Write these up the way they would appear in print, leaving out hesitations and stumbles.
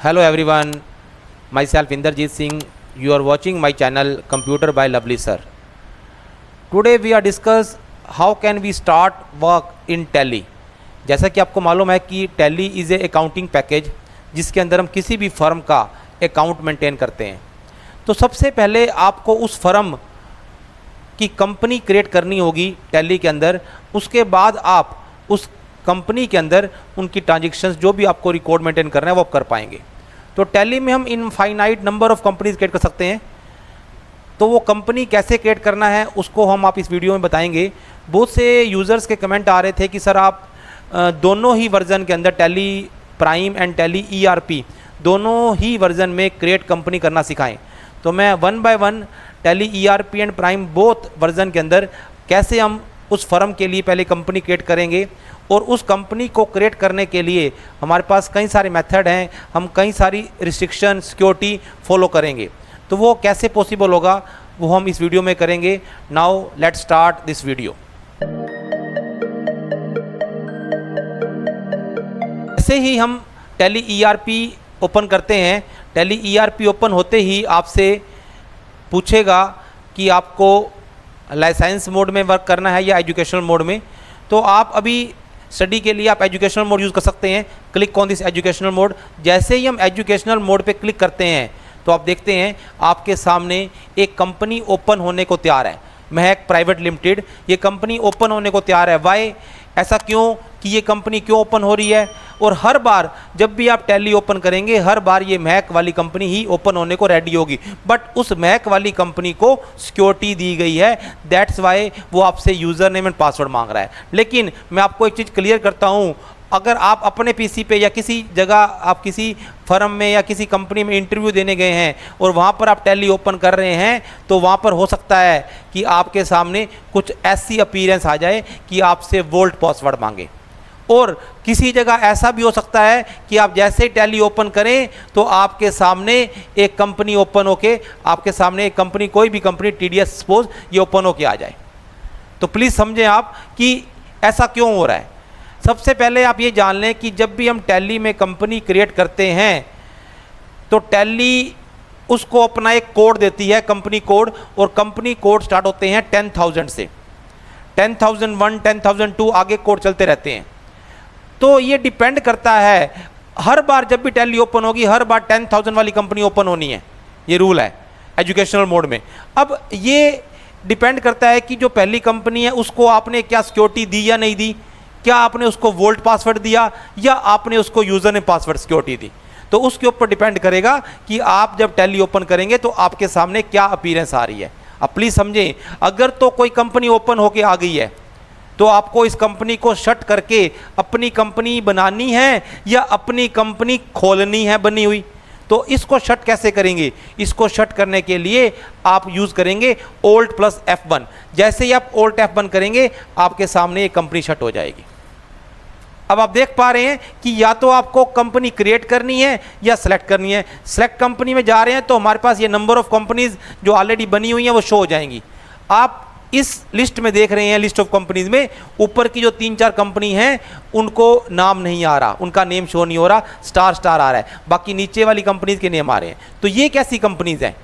Hello everyone, myself Inderjeet Singh. You are watching my channel Computer by Lovely Sir. Today we are discuss how can we start work in Tally. जैसा कि आपको मालूम है कि Tally is a accounting package जिसके अंदर हम किसी भी फर्म का अकाउंट मेंटेन करते हैं। तो सबसे पहले आपको उस फर्म की कंपनी क्रिएट करनी होगी Tally के अंदर। उसके बाद आप उस कंपनी के अंदर उनकी ट्रांजेक्शन्स जो भी आपको रिकॉर्ड मेंटेन करना है वो आप कर पाएंगे। तो टैली में हम infinite number of companies create कर सकते हैं। तो वो कंपनी कैसे क्रिएट करना है उसको हम आप इस वीडियो में बताएंगे। बहुत से यूज़र्स के कमेंट आ रहे थे कि सर आप दोनों ही वर्जन के अंदर tally prime and tally ERP दोनों ही वर्जन में क्रिएट कंपनी करना सिखाएं। तो मैं one by one tally ERP and prime both version के अंदर कैसे हम उस फर्म के लिए पहले कंपनी क्रिएट करेंगे और उस कंपनी को क्रिएट करने के लिए हमारे पास कई सारे मेथड हैं, हम कई सारी रिस्ट्रिक्शन सिक्योरिटी फॉलो करेंगे। तो वो कैसे पॉसिबल होगा वो हम इस वीडियो में करेंगे। Now let's start this video. जैसे ही हम टैली ईआरपी ओपन करते हैं, टैली ईआरपी ओपन होते ही आपसे पूछेगा कि आपको लाइसेंस मोड में वर्क करना है या एजुकेशनल मोड में। तो आप अभी स्टडी के लिए आप एजुकेशनल मोड यूज़ कर सकते हैं। Click on this educational mode. जैसे ही हम एजुकेशनल मोड पे क्लिक करते हैं तो आप देखते हैं आपके सामने एक कंपनी ओपन होने को तैयार है, महक प्राइवेट लिमिटेड। ये कंपनी ओपन होने को तैयार है। वाई, ऐसा क्यों कि ये कंपनी क्यों ओपन हो रही है? और हर बार जब भी आप टैली ओपन करेंगे हर बार ये महक वाली कंपनी ही ओपन होने को रेडी होगी, बट उस महक वाली कंपनी को सिक्योरिटी दी गई है। दैट्स वाई वो आपसे यूज़र नेम एंड पासवर्ड मांग रहा है। लेकिन मैं आपको एक चीज़ क्लियर करता हूँ, अगर आप अपने पीसी पे या किसी जगह आप किसी फर्म में या किसी कंपनी में इंटरव्यू देने गए हैं और वहाँ पर आप टैली ओपन कर रहे हैं तो वहाँ पर हो सकता है कि आपके सामने कुछ ऐसी अपीयरेंस आ जाए कि आपसे वोल्ट पासवर्ड मांगे। और किसी जगह ऐसा भी हो सकता है कि आप जैसे ही टैली ओपन करें तो आपके सामने एक कंपनी ओपन होके आपके सामने एक कंपनी, कोई भी कंपनी TDS सपोज ये ओपन होके आ जाए। तो प्लीज़ समझें आप कि ऐसा क्यों हो रहा है। सबसे पहले आप ये जान लें कि जब भी हम टैली में कंपनी क्रिएट करते हैं तो टैली उसको अपना एक कोड देती है, कंपनी कोड, और कंपनी कोड स्टार्ट होते हैं 10,000 से। 10,001, 10,002 आगे कोड चलते रहते हैं। तो ये डिपेंड करता है, हर बार जब भी टैली ओपन होगी हर बार 10,000 वाली कंपनी ओपन होनी है, ये रूल है एजुकेशनल मोड में। अब ये डिपेंड करता है कि जो पहली कंपनी है उसको आपने क्या सिक्योरिटी दी या नहीं दी, क्या आपने उसको वोल्ट पासवर्ड दिया या आपने उसको यूज़र ने पासवर्ड सिक्योरिटी दी। तो उसके ऊपर डिपेंड करेगा कि आप जब टैली ओपन करेंगे तो आपके सामने क्या अपीयरेंस आ रही है। अब प्लीज़ समझें, अगर तो कोई कंपनी ओपन होके आ गई है तो आपको इस कंपनी को शट करके अपनी कंपनी बनानी है या अपनी कंपनी खोलनी है बनी हुई। तो इसको शट कैसे करेंगे? इसको शट करने के लिए आप यूज़ करेंगे Alt+F1। जैसे ही आप Alt+F1 करेंगे आपके सामने एक कंपनी शट हो जाएगी। अब आप देख पा रहे हैं कि या तो आपको कंपनी क्रिएट करनी है या सेलेक्ट करनी है। सेलेक्ट कंपनी में जा रहे हैं तो हमारे पास ये नंबर ऑफ कंपनीज जो ऑलरेडी बनी हुई हैं वो शो हो जाएंगी। आप इस लिस्ट में देख रहे हैं, लिस्ट ऑफ कंपनीज में ऊपर की जो 3-4 कंपनी हैं उनको नाम नहीं आ रहा, उनका नेम शो नहीं हो रहा, स्टार आ रहा है, बाकी नीचे वाली कंपनीज के नेम आ रहे हैं। तो ये कैसी कंपनीज हैं?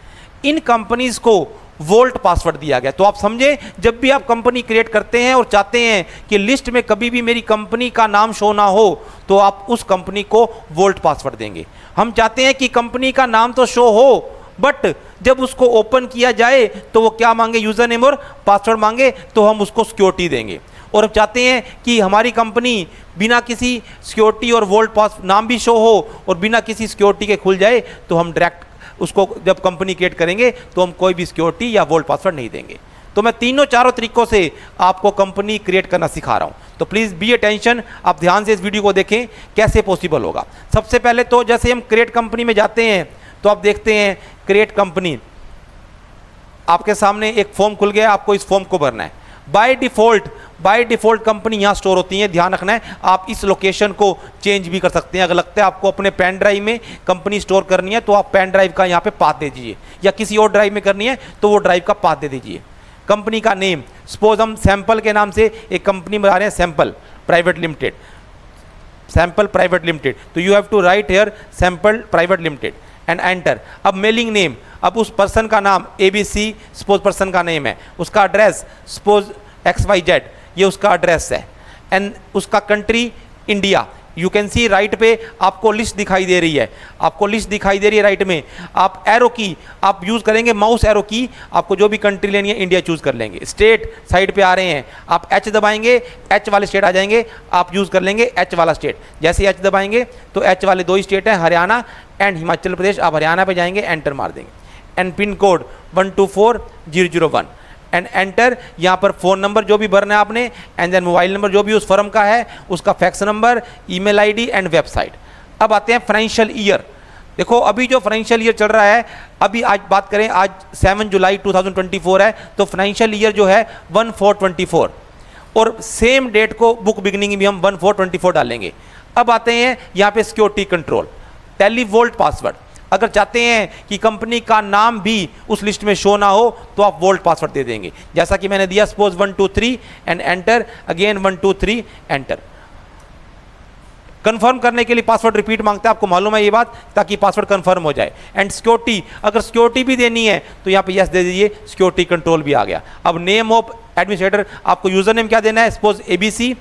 इन कंपनीज को वोल्ट पासवर्ड दिया गया। तो आप समझे, जब भी आप कंपनी क्रिएट करते हैं और चाहते हैं कि लिस्ट में कभी भी मेरी कंपनी का नाम शो ना हो तो आप उस कंपनी को वोल्ट पासवर्ड देंगे। हम चाहते हैं कि कंपनी का नाम तो शो हो बट जब उसको ओपन किया जाए तो वो क्या मांगे, यूज़र नेम और पासवर्ड मांगे, तो हम उसको सिक्योरिटी देंगे। और हम चाहते हैं कि हमारी कंपनी बिना किसी सिक्योरिटी और वोल्ट पास नाम भी शो हो और बिना किसी सिक्योरिटी के खुल जाए तो हम डायरेक्ट उसको जब कंपनी क्रिएट करेंगे तो हम कोई भी सिक्योरिटी या वोल्ट पासवर्ड नहीं देंगे। तो मैं तीनों चारों तरीकों से आपको कंपनी क्रिएट करना सिखा रहा हूँ। तो प्लीज़ बी अटेंशन, आप ध्यान से इस वीडियो को देखें कैसे पॉसिबल होगा। सबसे पहले तो जैसे हम क्रिएट कंपनी में जाते हैं तो आप देखते हैं क्रिएट कंपनी, आपके सामने एक फॉर्म खुल गया, आपको इस फॉर्म को भरना है। बाय डिफ़ॉल्ट कंपनी यहाँ स्टोर होती है, ध्यान रखना है। आप इस लोकेशन को चेंज भी कर सकते हैं। अगर लगता है आपको अपने पेन ड्राइव में कंपनी स्टोर करनी है तो आप पेन ड्राइव का यहाँ पे पाथ दे दीजिए, या किसी और ड्राइव में करनी है तो वो ड्राइव का पाथ दे दीजिए। कंपनी का नेम, सपोज हम सैंपल के नाम से एक कंपनी बना रहे हैं, sample private limited. Sample private limited, तो you have to write here sample private limited and enter. अब मेलिंग नेम, अब उस पर्सन का नाम ABC सपोज पर्सन का नेम है, उसका एड्रेस सपोज XYZ, ये उसका एड्रेस है, एंड उसका country India. You can see right पे आपको लिस्ट दिखाई दे रही है, आपको लिस्ट दिखाई दे रही है राइट में। आप एरो की आप यूज़ करेंगे, माउस एरो की, आपको जो भी कंट्री लेनी है इंडिया चूज़ कर लेंगे। स्टेट साइड पे आ रहे हैं, आप H दबाएंगे, H वाले स्टेट आ जाएंगे, आप यूज़ कर लेंगे H वाला स्टेट। जैसे H दबाएंगे तो H वाले 2 ही स्टेट हैं, हरियाणा एंड हिमाचल प्रदेश, आप हरियाणा पे जाएंगे, एंटर मार देंगे, and pin code 124001 and enter. यहाँ पर फ़ोन नंबर जो भी भरना है आपने, एंड देन मोबाइल नंबर जो भी उस फर्म का है, उसका fax number, email ID and website. अब आते हैं फाइनेंशियल ईयर। देखो अभी जो फाइनेंशियल ईयर चल रहा है, अभी आज बात करें, आज 7 जुलाई 2024 है, तो फाइनेंशियल ईयर जो है 1424, और सेम डेट को बुक बिगनिंग भी हम 1424 डालेंगे। अब आते हैं यहाँ पे सिक्योरिटी कंट्रोल, टेलीवोल्ट पासवर्ड। अगर चाहते हैं कि कंपनी का नाम भी उस लिस्ट में शो ना हो तो आप वोल्ट पासवर्ड दे देंगे, जैसा कि मैंने दिया, suppose 123 and enter, again 123 enter. Confirm करने के लिए पासवर्ड रिपीट मांगता है, आपको मालूम है ये बात, ताकि पासवर्ड कंफर्म हो जाए। एंड सिक्योरिटी, अगर सिक्योरिटी भी देनी है तो यहाँ पे यस दे दीजिए, सिक्योरिटी कंट्रोल भी आ गया। अब नेम ऑफ एडमिनिस्ट्रेटर, आपको यूजर नेम क्या देना है, सपोज ABC,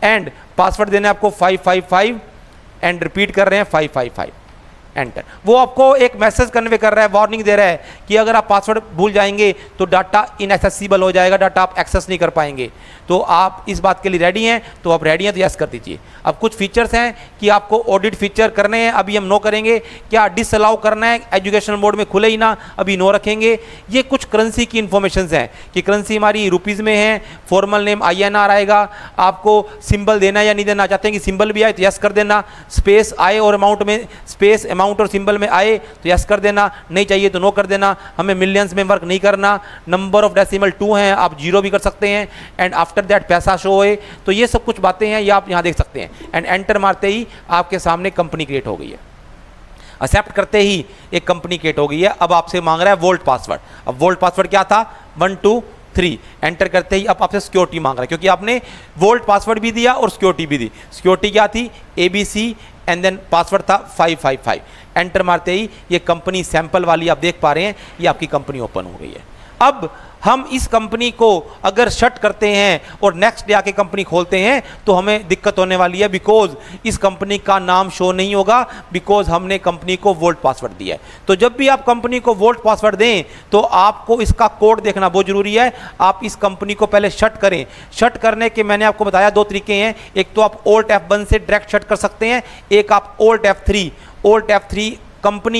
एंड पासवर्ड देना है आपको 555 एंड रिपीट कर रहे हैं 555 एंटर। वो आपको एक मैसेज कन्वे कर रहा है, वार्निंग दे रहा है कि अगर आप पासवर्ड भूल जाएंगे तो डाटा इनएक्सेसिबल हो जाएगा, डाटा आप एक्सेस नहीं कर पाएंगे। तो आप इस बात के लिए रेडी हैं, तो आप रेडी हैं तो यस कर दीजिए। अब कुछ फीचर्स हैं कि आपको ऑडिट फीचर करने हैं, अभी हम नो करेंगे। क्या डिसअलाउ करना है, एजुकेशनल मोड में खुले ही ना, अभी नो रखेंगे। ये कुछ करेंसी की इन्फॉर्मेशन हैं कि करेंसी हमारी रुपीज़ में है, फॉर्मल नेम INR आएगा, आपको सिंबल देना या नहीं देना, चाहते हैं कि सिंबल भी आए तो यस कर देना, स्पेस आए और अमाउंट में, स्पेस अमाउंट और सिंबल में आए तो यस कर देना, नहीं चाहिए तो नो कर देना। हमें मिलियंस में वर्क नहीं करना, नंबर ऑफ डेसिमल 2 हैं, आप 0 भी कर सकते हैं, एंड आफ्टर दैट पैसा शो होए। तो ये सब कुछ बातें हैं, ये आप यहाँ देख सकते हैं। एंड एंटर मारते ही आपके सामने कंपनी क्रिएट हो गई है, एक्सेप्ट करते ही एक कंपनी क्रिएट हो गई है। अब आपसे मांग रहा है वोल्ट पासवर्ड। अब वोल्ट पासवर्ड क्या था, 123, एंटर करते ही अब आपसे सिक्योरिटी मांग रहा है, क्योंकि आपने वोल्ट पासवर्ड भी दिया और सिक्योरिटी भी दी। सिक्योरिटी क्या थी, ABC एंड देन पासवर्ड था 555। एंटर मारते ही ये कंपनी सैंपल वाली आप देख पा रहे हैं, ये आपकी कंपनी ओपन हो गई है। अब हम इस कंपनी को अगर शट करते हैं और नेक्स्ट डे आके कंपनी खोलते हैं तो हमें दिक्कत होने वाली है, बिकॉज इस कंपनी का नाम शो नहीं होगा, बिकॉज हमने कंपनी को वोल्ट पासवर्ड दिया है। तो जब भी आप कंपनी को वोल्ट पासवर्ड दें तो आपको इसका कोड देखना बहुत जरूरी है। आप इस कंपनी को पहले शट करें। शट करने के मैंने आपको बताया 2 तरीके हैं, एक तो आप Alt F1 से डायरेक्ट शट कर सकते हैं, एक आप Alt F3 company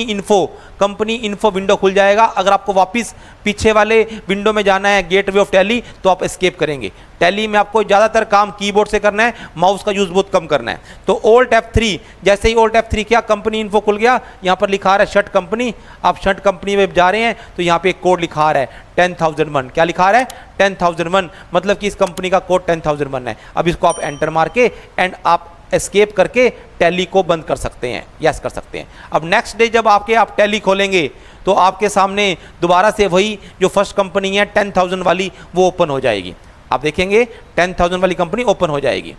info window खुल जाएगा। अगर आपको वापस पीछे वाले विंडो में जाना है, गेटवे ऑफ टैली, तो आप एस्केप करेंगे। टैली में आपको ज़्यादातर काम कीबोर्ड से करना है, माउस का यूज़ बहुत कम करना है। तो Alt F3, जैसे ही Alt F3 किया, कंपनी इन्फो खुल गया, यहाँ पर लिखा रहा है शट कंपनी। आप शट कंपनी में जा रहे हैं तो यहाँ पे एक कोड लिखा रहा है 10001। क्या लिखा रहा है, 10001, मतलब कि इस कंपनी का कोड 10001 है। अब इसको आप एंटर मार के एंड आप एस्केप करके टैली को बंद कर सकते हैं, यस कर सकते हैं। अब नेक्स्ट डे जब आप टैली खोलेंगे तो आपके सामने दोबारा से वही जो फर्स्ट कंपनी है 10,000 वाली, वो ओपन हो जाएगी। आप देखेंगे 10,000 वाली कंपनी ओपन हो जाएगी।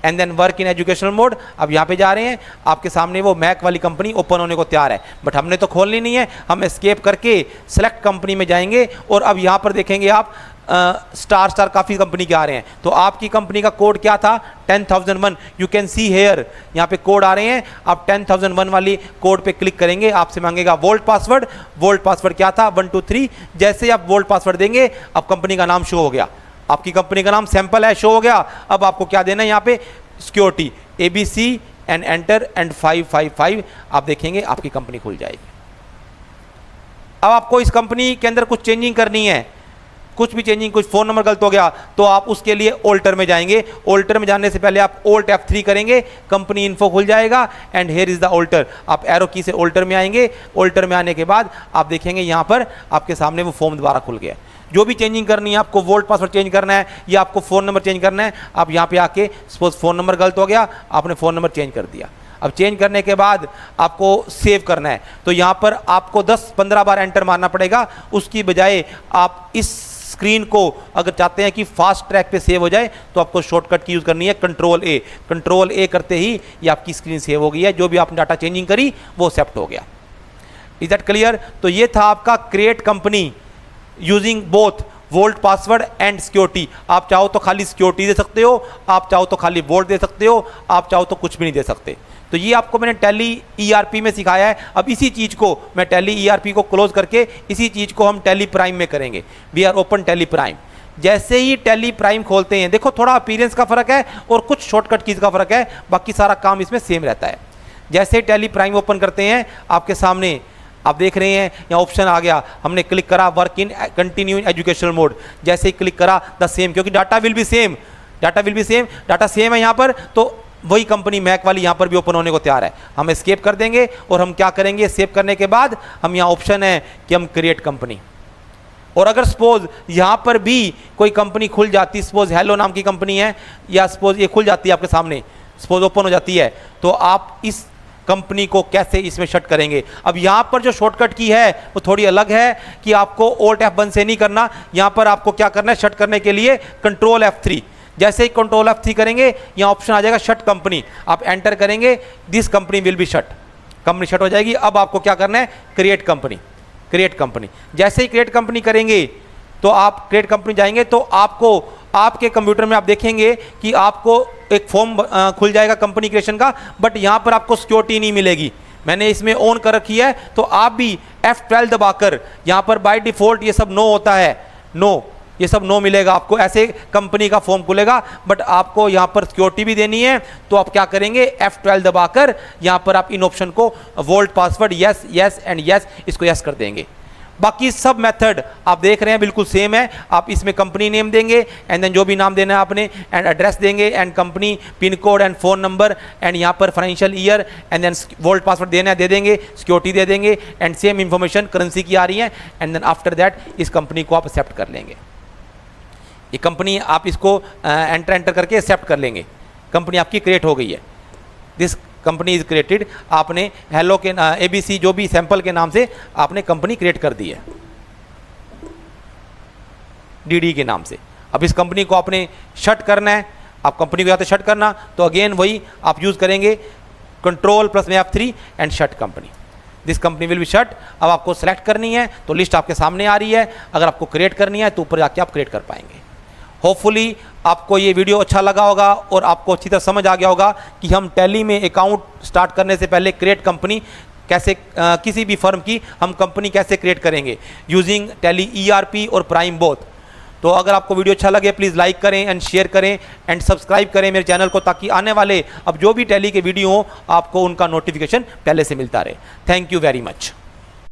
And then work in educational mode, अब यहाँ पे जा रहे हैं, आपके सामने वो मैक वाली कंपनी ओपन होने को तैयार है, बट हमने तो खोलनी नहीं है। हम एस्केप करके सेलेक्ट कंपनी में जाएंगे और अब यहाँ पर देखेंगे आप स्टार काफ़ी कंपनी के आ रहे हैं। तो आपकी कंपनी का कोड क्या था, 10001। यू कैन सी हेयर, यहाँ पे कोड आ रहे हैं। आप 10001 वाली कोड पे क्लिक करेंगे, आपसे मांगेगा वोल्ट पासवर्ड। वोल्ट पासवर्ड क्या था, 123। जैसे आप वोल्ट पासवर्ड देंगे, अब कंपनी का नाम शो हो गया, आपकी कंपनी का नाम सैंपल है, शो हो गया। अब आपको क्या देना है, यहाँ पे security ABC and enter and 555। आप देखेंगे आपकी कंपनी खुल जाएगी। अब आपको इस कंपनी के अंदर कुछ चेंजिंग करनी है, कुछ भी चेंजिंग, कुछ फ़ोन नंबर गलत हो गया तो आप उसके लिए ऑल्टर में जाएंगे। ऑल्टर में जाने से पहले आप Alt F3 करेंगे, कंपनी इन्फो खुल जाएगा and here is the alter. आप एरो की से ऑल्टर में आएंगे। ऑल्टर में आने के बाद आप देखेंगे यहाँ पर आपके सामने वो फॉर्म दोबारा खुल गया। जो भी चेंजिंग करनी है, आपको वोल्ट पासवर्ड चेंज करना है या आपको फ़ोन नंबर चेंज करना है, आप यहाँ पे आके सपोज फ़ोन नंबर गलत हो गया, आपने फ़ोन नंबर चेंज कर दिया। अब चेंज करने के बाद आपको सेव करना है, तो यहाँ पर आपको 10-15 बार एंटर मारना पड़ेगा। उसकी बजाय आप इस स्क्रीन को अगर चाहते हैं कि फास्ट ट्रैक पे सेव हो जाए तो आपको शॉर्टकट की यूज़ करनी है कंट्रोल ए करते ही ये आपकी स्क्रीन सेव हो गई है, जो भी आपने डाटा चेंजिंग करी वो एक्सेप्ट हो गया। Is that clear? तो ये था आपका create company using both volt password and security. आप चाहो तो खाली सिक्योरिटी दे सकते हो, आप चाहो तो खाली वोल्ट दे सकते हो, आप चाहो तो कुछ भी नहीं दे सकते। तो ये आपको मैंने टैली ईआरपी में सिखाया है। अब इसी चीज़ को मैं टैली ईआरपी को क्लोज करके इसी चीज़ को हम टैली प्राइम में करेंगे। We are open Tally Prime. जैसे ही टैली प्राइम खोलते हैं, देखो थोड़ा अपीयरेंस का फर्क है और कुछ शॉर्टकट कीज का फर्क है, बाकी सारा काम इसमें सेम रहता है। जैसे ही टैली प्राइम ओपन करते हैं, आपके सामने आप देख रहे हैं यहाँ ऑप्शन आ गया, हमने क्लिक करा work in continue educational mode. जैसे ही क्लिक करा द सेम, क्योंकि data will be same, data same है यहाँ पर, तो वही कंपनी मैक वाली यहाँ पर भी ओपन होने को तैयार है। हम एस्केप कर देंगे और हम क्या करेंगे, सेव करने के बाद हम यहाँ ऑप्शन है कि हम क्रिएट कंपनी। और अगर सपोज यहाँ पर भी कोई कंपनी खुल जाती, सपोज हेलो नाम की कंपनी है, या सपोज ये खुल जाती है आपके सामने, सपोज ओपन हो जाती है, तो आप इस कंपनी को कैसे इसमें शट करेंगे। अब यहाँ पर जो शॉर्टकट की है वो थोड़ी अलग है कि आपको Alt F1 से नहीं करना। यहाँ पर आपको क्या करना है, शट करने के लिए कंट्रोल F3। जैसे ही कंट्रोल F3 करेंगे, यहाँ ऑप्शन आ जाएगा शट कंपनी, आप एंटर करेंगे, this company will be shut, company shut हो जाएगी। अब आपको क्या करना है, क्रिएट कंपनी। जैसे ही क्रिएट कंपनी करेंगे तो आप क्रिएट कंपनी जाएंगे तो आपको आपके कंप्यूटर में आप देखेंगे कि आपको एक फॉर्म खुल जाएगा कंपनी क्रिएशन का, बट यहाँ पर आपको सिक्योरिटी नहीं मिलेगी। मैंने इसमें ऑन कर रखी है, तो आप भी F12 दबाकर, यहाँ पर बाय डिफॉल्ट ये सब नो होता है, नो, ये सब नो मिलेगा आपको, ऐसे कंपनी का फॉर्म खुलेगा, बट आपको यहाँ पर सिक्योरिटी भी देनी है। तो आप क्या करेंगे, F12 दबाकर यहाँ पर आप इन ऑप्शन को volt password yes and yes, इसको यस कर देंगे। बाकी सब मेथड आप देख रहे हैं बिल्कुल सेम है। आप इसमें कंपनी नेम देंगे एंड देन जो भी नाम देना है आपने, एंड एड्रेस देंगे and company, pin code and phone number and यहाँ पर financial year and then vault password देना है दे देंगे, सिक्योरिटी दे देंगे एंड सेम इंफॉर्मेशन करेंसी की आ रही है एंड देन आफ्टर दैट इस कंपनी को आप एक्सेप्ट कर लेंगे। ये कंपनी आप इसको एंटर करके एक्सेप्ट कर लेंगे, कंपनी आपकी क्रिएट हो गई है। दिस कंपनी इज क्रिएटेड, आपने हेलो के ABC जो भी सैंपल के नाम से आपने कंपनी क्रिएट कर दी है, DD के नाम से। अब इस कंपनी को आपने शट करना है, आप कंपनी को जाते शट करना, तो अगेन वही आप यूज करेंगे कंट्रोल प्लस में F3 and shut company, this company will be shut. अब आपको सेलेक्ट करनी है तो लिस्ट आपके सामने आ रही है, अगर आपको क्रिएट करनी है तो ऊपर जाके आप क्रिएट कर पाएंगे। होपफुली आपको ये वीडियो अच्छा लगा होगा और आपको अच्छी तरह समझ आ गया होगा कि हम टैली में अकाउंट स्टार्ट करने से पहले क्रिएट कंपनी कैसे, किसी भी फर्म की हम कंपनी कैसे क्रिएट करेंगे यूजिंग टैली ERP और प्राइम बोथ। तो अगर आपको वीडियो अच्छा लगे प्लीज़ लाइक करें एंड शेयर करें एंड सब्सक्राइब करें मेरे चैनल को, ताकि आने वाले अब जो भी टैली के वीडियो हो आपको उनका नोटिफिकेशन पहले से मिलता रहे। Thank you very much.